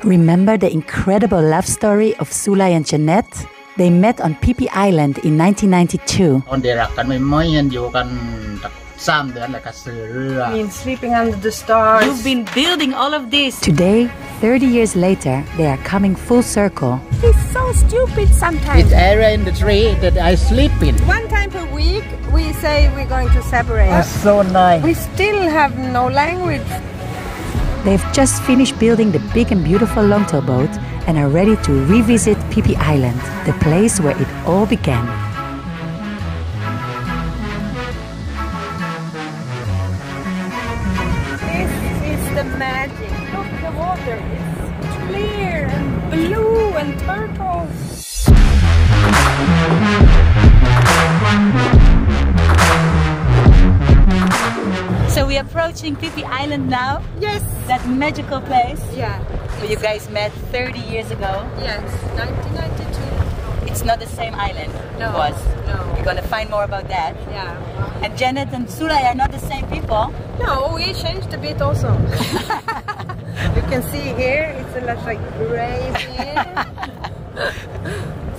Remember the incredible love story of Sulai and Jeanette? They met on Pipi Island in 1992. Sleeping under the stars. You've been building all of this. Today, 30 years later, they are coming full circle. He's so stupid sometimes. It's area in the tree that I sleep in. One time per week, we say we're going to separate. That's so nice. We still have no language. They've just finished building the big and beautiful longtail boat and are ready to revisit Pipi Island, the place where it all began. This is the magic. Look, the water is clear and blue and turquoise. So we're approaching Pipi Island now? Yes. That magical place? Yeah. Where you guys met 30 years ago? Yes, 1992. It's not the same island No. it was. No. We're gonna find more about that. Yeah. And Janet and Sulai are not the same people. No, we changed a bit also. You can see here, it's a lot like gray here.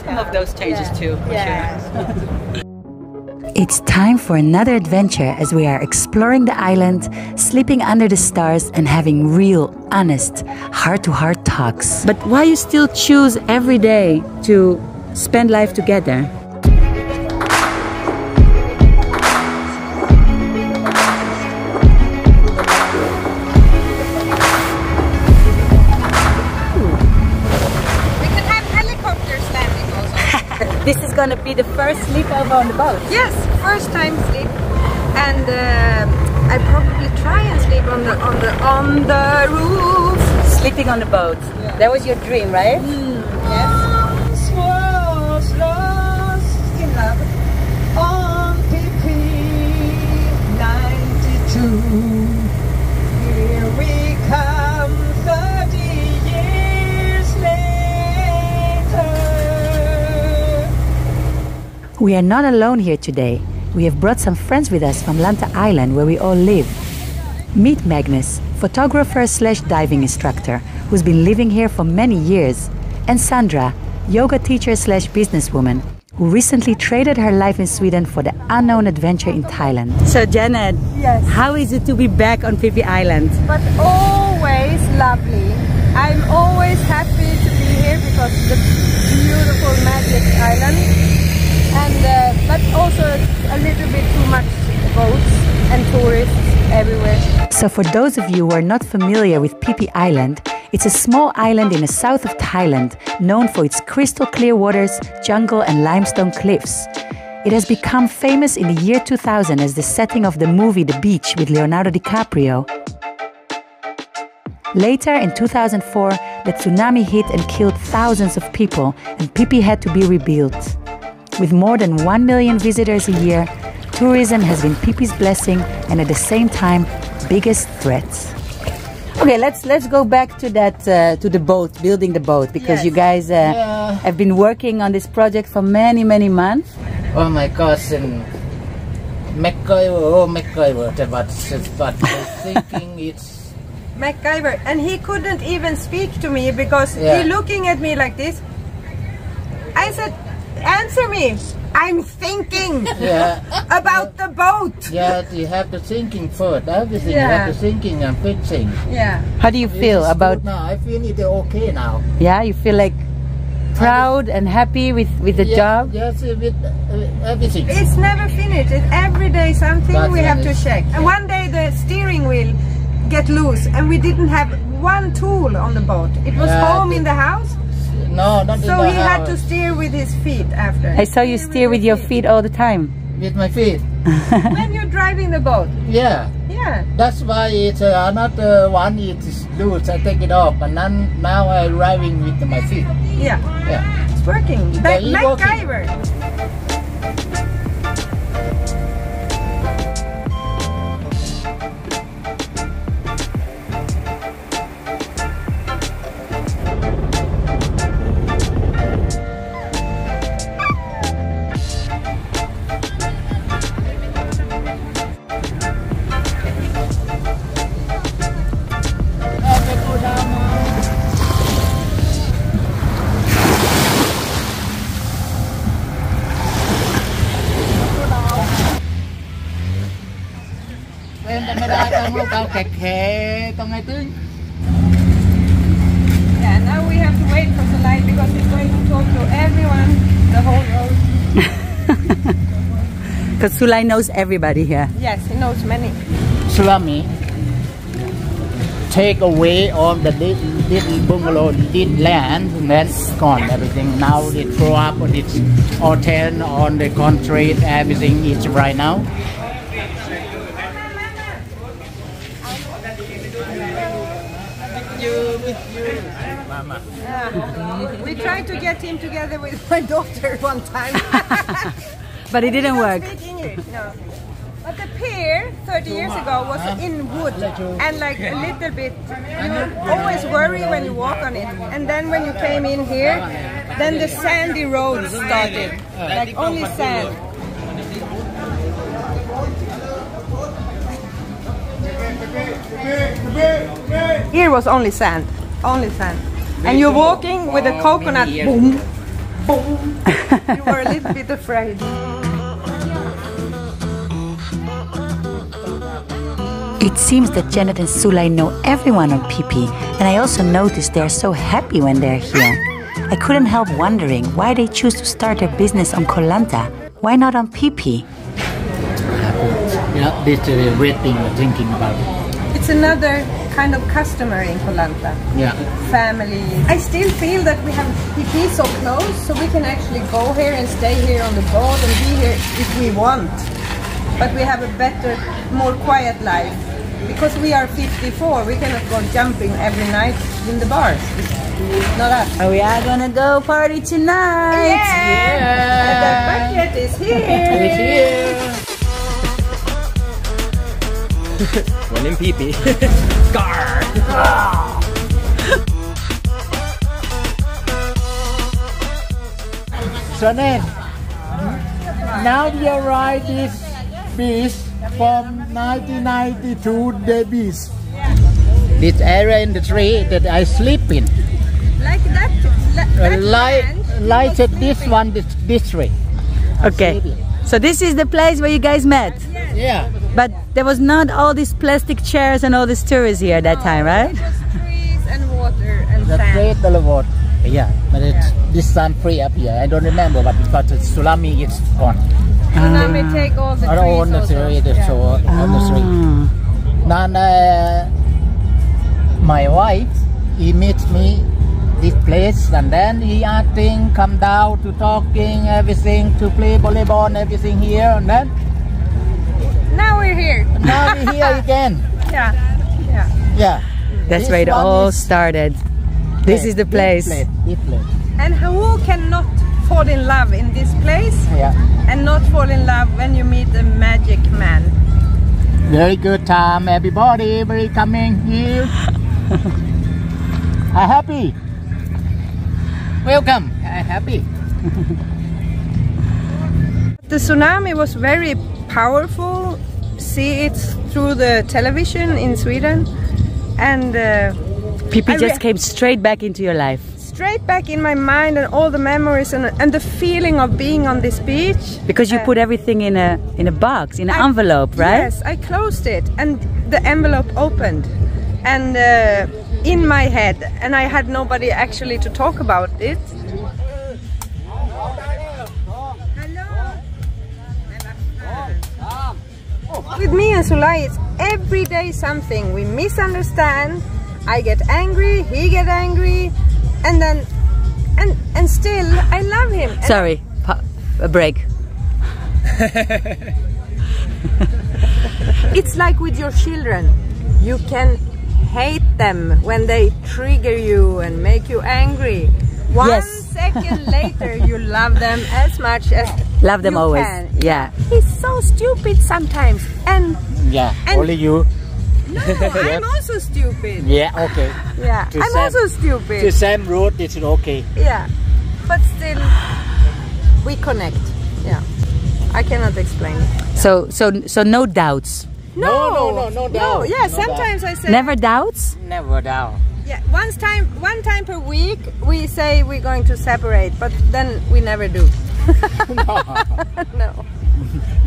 Some of those changes too, for Yeah. sure. It's time for another adventure as we are exploring the island, sleeping under the stars and having real, honest, heart-to-heart talks. But why you still choose every day to spend life together? We can have helicopters landing also. This is gonna be the first sleepover on the boat. Yes, first time sleep, and I probably try and sleep on the roof. Sleeping on the boat. Yeah. That was your dream, right? Yes. Was lost in love on Pipi 92. Here we come 30 years later. We are not alone here today. We have brought some friends with us from Lanta Island where we all live. Meet Magnus, photographer/diving instructor, who's been living here for many years, and Sandra, yoga teacher/businesswoman, who recently traded her life in Sweden for the unknown adventure in Thailand. So Janet, Yes. how is it to be back on Pipi Island? But always lovely. I'm always happy to be here because it's a beautiful magic island. And but also a little bit too much boats and tourists everywhere. So for those of you who are not familiar with Pipi Island, it's a small island in the south of Thailand, known for its crystal clear waters, jungle and limestone cliffs. It has become famous in the year 2000 as the setting of the movie The Beach with Leonardo DiCaprio. Later, in 2004, the tsunami hit and killed thousands of people, and Pipi had to be rebuilt. With more than 1 million visitors a year, tourism has been Pipi's blessing and at the same time, biggest threat. Okay, let's go back to that to the boat, building the boat, because Yes. you guys have been working on this project for many months. Oh my gosh, and MacGyver, but thinking it's MacGyver, and he couldn't even speak to me because Yeah. he looking at me like this. I said, answer me. I'm thinking yeah, about the boat. yeah. You have to thinking first. Everything you Yeah. have to thinking and fixing. Yeah. How do you feel It's about? good now? I feel it's okay now. Yeah, you feel like proud and happy with the Yeah, job. Yes, with everything. It's never finished. It's every day something That's we have to nice. check. And one day the steering wheel get loose and we didn't have one tool on the boat. It was Yeah, home in the house, No, not in so the he had to house. steer with his feet after. I saw you steer with your feet all the time. With my feet. When you're driving the boat. Yeah. Yeah. That's why it's not one it's loose. I take it off, and then now I'm driving with my feet. Yeah. Yeah. It's working. Yeah, he's working. MacGyver. Yeah, now we have to wait for Sulai because he's going to talk to everyone the whole road. Because Sulai knows everybody here. Yes, he knows many. Tsunami take away all the little bungalow, little land, and then gone everything. Now it grow up on its hotel, on the concrete, everything is right now. Mama. We tried to get him together with my daughter one time. But it didn't work. Speak English, no. But the pier 30 years ago was in wood and like a little bit, you always worry when you walk on it. And then when you came in here, then the sandy road started, like only sand. Here was only sand, only sand. And you're walking with a coconut, boom, boom. You were a little bit afraid. It seems that Jeanette and Sulai know everyone on Pipi, and I also noticed they're so happy when they're here. I couldn't help wondering why they choose to start their business on Koh Lanta. Why not on Pipi? Yeah, this is a weird thing we're thinking about. It's another kind of customer in Koh Lanta. Yeah. Family. I still feel that we have Pipi so close, so we can actually go here and stay here on the boat and be here if we want. But we have a better, more quiet life. Because we are 54, we cannot go jumping every night in the bars. It's not us. Oh, we are gonna go party tonight! Yeah! And the bucket is here! It's here! One in Pipi. Gar! So then, now we arrived this beach from 1992 the beach. This area in the tree that I sleep in. Like that Like this one, this tree. Okay, so this is the place where you guys met? Yeah. But there was not all these plastic chairs and all these tourists here at that time, right? It was trees and water and The sand. tree water. Yeah, but it's this sun free up here. I don't remember, but because it's Tsunami, it's gone. Tsunami take all the trees On the also. tree, the shore, on the street. Then my wife, he meets me this place, and then he acting, come down to talking, everything, to play volleyball, everything here, and then Now we're here. now we're here again. Yeah, yeah. Yeah. That's This where it one all is- started. This is the place. This place. And who cannot fall in love in this place Yeah. and not fall in love when you meet a magic man? Very good time, everybody. Very coming here. I'm happy. Welcome. I'm happy. The tsunami was very powerful. See it through the television in Sweden, and Pipi I just came straight back into your life. straight back in my mind, and all the memories and the feeling of being on this beach. Because you put everything in a box, in an envelope, right? Yes, I closed it, and the envelope opened, and in my head, and I had nobody actually to talk about it. With me and Sulai, it's every day something. We misunderstand. I get angry, he get angry, and then, and still, I love him. And Sorry, a break. it's like with your children. You can hate them when they trigger you and make you angry. One Yes. second later, you love them as much as Love them you always. can. Yeah. He's so stupid sometimes, and Yeah. And- Only you. no, I'm also stupid. Yeah. Okay. Yeah, To I'm Sam. also The stupid. same route. It's okay. Yeah, but still, we connect. Yeah, I cannot explain it. So no doubts. No doubt. Yeah, No sometimes I say Never doubts? Never doubt. Yeah, one time per week we say we're going to separate, but then we never do. No.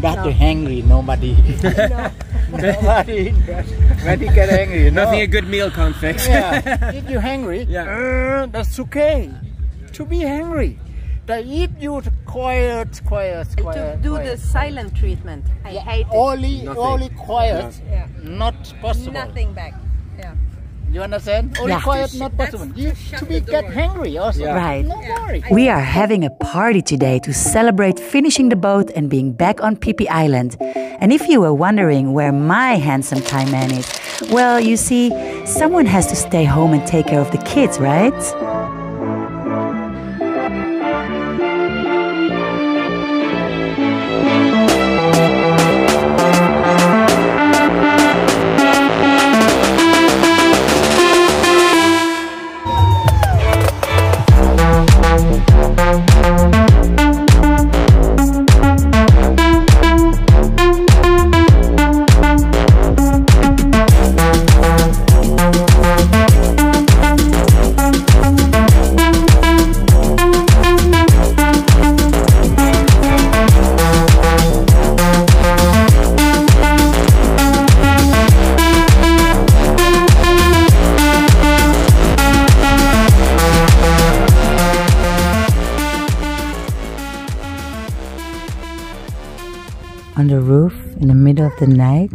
But you're hungry, nobody. No. Nobody. When you get angry, Nothing a good meal can't fix. Yeah. If you're hungry, Yeah. that's okay. To be hungry. But if you quiet. To do the silent treatment. I hate it. Only quiet, Yeah. not possible. Nothing back. Yeah. You understand? Only Yeah. quiet, not possible. You to be get hungry also. Yeah. Right. No worry. We are having a party today to celebrate finishing the boat and being back on Pipi Island. And if you were wondering where my handsome Thai man is, well, you see, someone has to stay home and take care of the kids, right? On the roof in the middle of the night,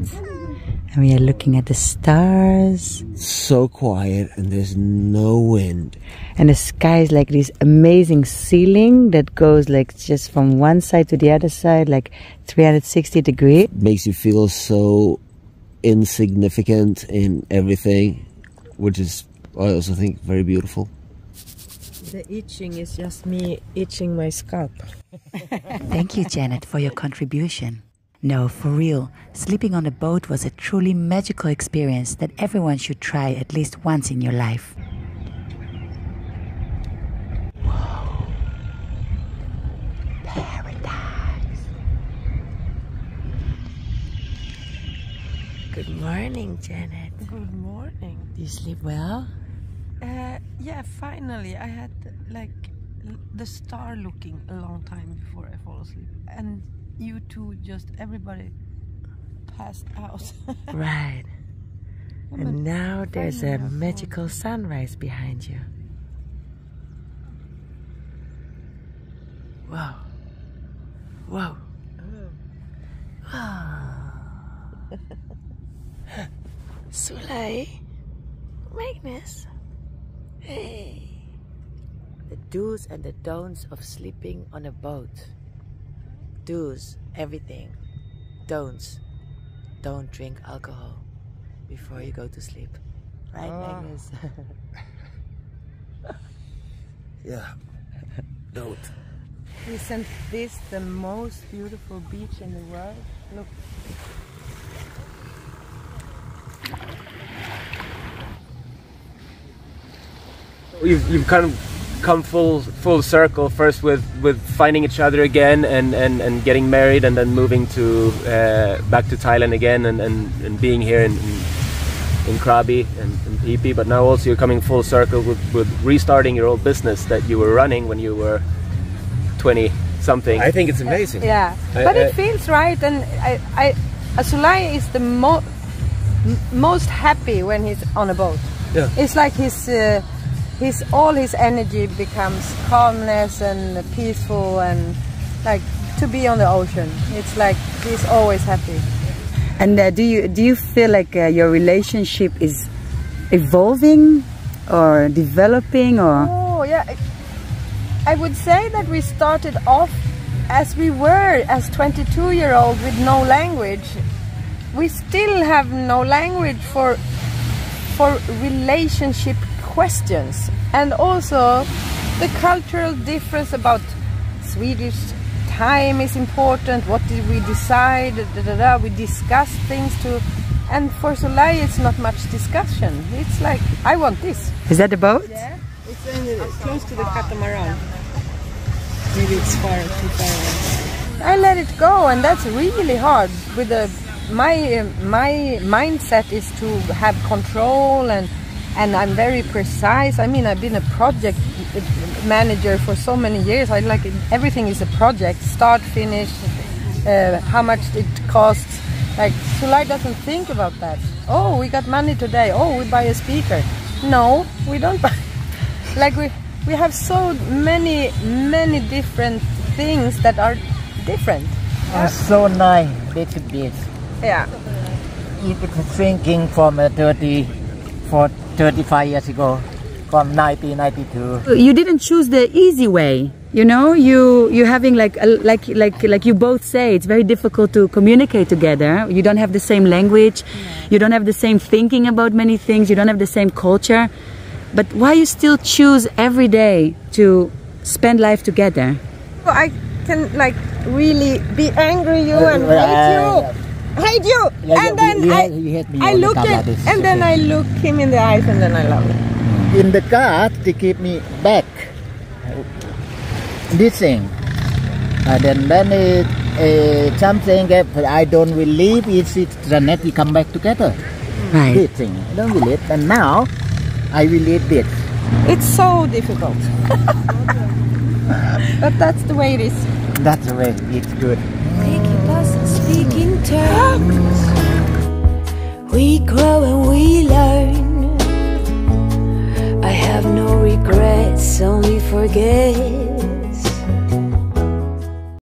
and we are looking at the stars, So quiet and there's no wind. and the sky is like this amazing ceiling that goes like just from one side to the other side, like 360 degrees. Makes you feel so insignificant in everything, which is, I also think, very beautiful. The itching is just me itching my scalp. Thank you, Janet, for your contribution. No, for real, sleeping on a boat was a truly magical experience that everyone should try at least once in your life. Whoa. Paradise. Good morning, Janet. Good morning. Do you sleep well? Yeah, finally. I had like the star looking a long time before I fall asleep. And you two, just everybody passed out. Right. But And now there's a finally I fall magical asleep. sunrise behind you. Whoa. Whoa. Sulai. Magnus. Hey. The do's and the don'ts of sleeping on a boat. Do's, everything. Don'ts, don't drink alcohol before you go to sleep. Right, Magnus? Yeah. Don't. Isn't this the most beautiful beach in the world? Look. You've kind of come full circle, first with finding each other again and getting married, and then moving to back to Thailand again, and being here in Krabi and Pipi. But now also you're coming full circle with restarting your old business that you were running when you were 20 something. I think it's amazing. Yeah, but it feels right, and Sulai is the most happy when he's on a boat. Yeah. It's like all his energy becomes calmness and peaceful, and like to be on the ocean. It's like he's always happy. And do you feel like your relationship is evolving or developing, or? Oh yeah, I would say that we started off as we were as 22-year-old with no language. We still have no language for relationship questions, and also the cultural difference about Swedish time is important. What did we decide? We discuss things too, and for Sulai it's not much discussion. It's like, I want this. Is that the boat? Yeah. It's close to the catamaran. Maybe it's too far away. I let it go, and that's really hard. With my mindset is to have control and and I'm very precise. I mean, I've been a project manager for so many years. I like it. Everything is a project, start, finish, how much it costs. Like Sulai doesn't think about that. Oh, we got money today. Oh, we buy a speaker. No, we don't buy. Like we have so many different things that are different. So nice, this. Yeah. It's thinking from 35 years ago, from 1992. You didn't choose the easy way, you know. You're having like you both say, it's very difficult to communicate together. You don't have the same language, you don't have the same thinking about many things, you don't have the same culture. But why you still choose every day to spend life together? Well, I can like really be angry you and hate you, and then I look at and then I look him in the eyes and then I love it. In the car, they keep me back. This thing, and then something that I don't believe is Jeanette. We come back together. Right. This thing, I don't believe, and now I believe this. It's so difficult, but that's the way it is. That's the way it's good. Making us speak in terms. We grow and we learn. I have no regrets, only forget.